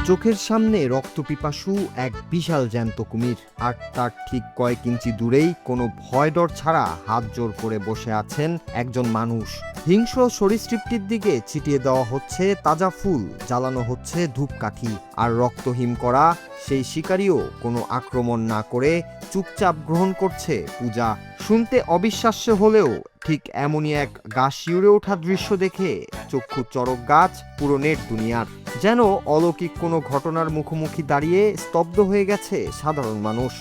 চোখের সামনে রক্তপিপাসু এক বিশাল জ্যান্ত কুমির, আর তার ঠিক কয়েক ইঞ্চি দূরেই কোনো ভয় ডর ছাড়া হাত জোর করে বসে আছেন একজন মানুষ। হিংস্র সরীসৃপটির দিকে ছিটিয়ে দেওয়া হচ্ছে তাজা ফুল, জ্বালানো হচ্ছে ধূপকাঠি, আর রক্তহীন করা সেই শিকারীও কোনো আক্রমণ না করে চুপচাপ গ্রহণ করছে পূজা। শুনতে অবিশ্বাস্য হলেও ঠিক এমনই এক গা শিউরে ওঠা দৃশ্য দেখে চক্ষু চড়ক গাছ পুরো নেট দুনিয়ার। যেন অলৌকিক কোনো ঘটনার মুখোমুখি দাঁড়িয়ে স্তব্ধ হয়ে গেছে সাধারণ মানুষ।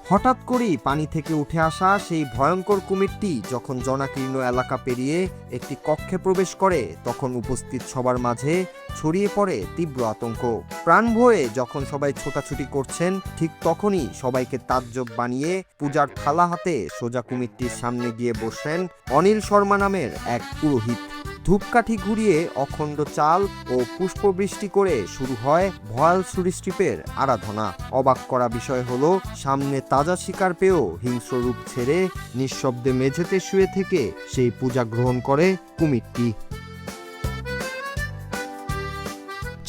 হঠাৎ করেই পানি থেকে উঠে আসা সেই ভয়ঙ্কর কুমিরটি যখন জনাকীর্ণ এলাকা পেরিয়ে একটি কক্ষে প্রবেশ করে, তখন উপস্থিত সবার মাঝে ছড়িয়ে পড়ে তীব্র আতঙ্ক। প্রাণ ভয়ে যখন সবাই ছোটাছুটি করছেন, ঠিক তখনই সবাইকে তাজ্জব বানিয়ে পূজার থালা হাতে সোজা কুমিরটির সামনে গিয়ে বসেন অনিল শর্মা নামের এক পুরোহিত। ধূপকাঠি ঘুরিয়ে অখণ্ড চাল ও পুষ্পবৃষ্টি করে শুরু হয় ভয়াল সরীসৃপের আরাধনা। অবাক করা বিষয় হলো, সামনে তাজা শিকার পেয়েও হিংস্র রূপ ছেড়ে নিঃশব্দে মেঝেতে শুয়ে থেকে সেই পূজা গ্রহণ করে কুমিরটি।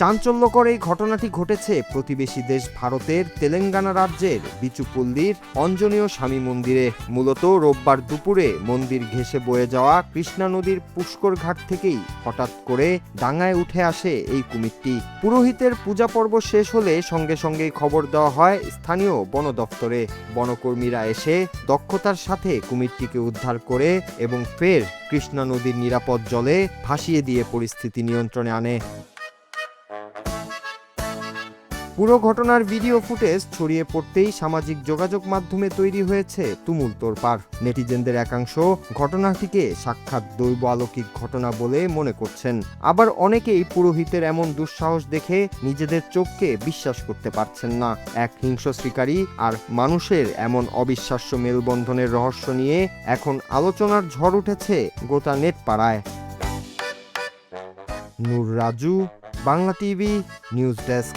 চাঞ্চল্যকর এই ঘটনাটি ঘটেছে প্রতিবেশী দেশ ভারতের তেলেঙ্গানা রাজ্যের বিচুপল্লীর অঞ্জনেয় স্বামী মন্দিরে। মূলত রোববার দুপুরে মন্দির ঘেঁষে বয়ে যাওয়া কৃষ্ণা নদীর পুষ্কর ঘাট থেকেই হঠাৎ করে ডাঙায় উঠে আসে এই কুমিরটি। পুরোহিতের পূজা পর্ব শেষ হলে সঙ্গে সঙ্গেই খবর দেওয়া হয় স্থানীয় বন দফতরে। বনকর্মীরা এসে দক্ষতার সাথে কুমিরটিকে উদ্ধার করে এবং ফের কৃষ্ণা নদীর নিরাপদ জলে ভাসিয়ে দিয়ে পরিস্থিতি নিয়ন্ত্রণে আনে। পুরো ঘটনার ভিডিও ফুটেজ ছড়িয়ে পড়তেই সামাজিক যোগাযোগ মাধ্যমে তৈরি হয়েছে তুমুল তোড়পাড়। নেটিজেনদের একাংশ ঘটনাটিকে সাক্ষাৎ দৈব অলৌকিক ঘটনা বলে মনে করছেন, আবার অনেকেই পুরোহিতের এমন দুঃসাহস দেখে নিজেদের চোখকে বিশ্বাস করতে পারছেন না। এক হিংস্র শিকারী আর মানুষের এমন অবিশ্বাস্য মেলবন্ধনের রহস্য নিয়ে এখন আলোচনার ঝড় উঠেছে গোটা নেট পাড়ায়। Noor Raju, Bangla TV news desk.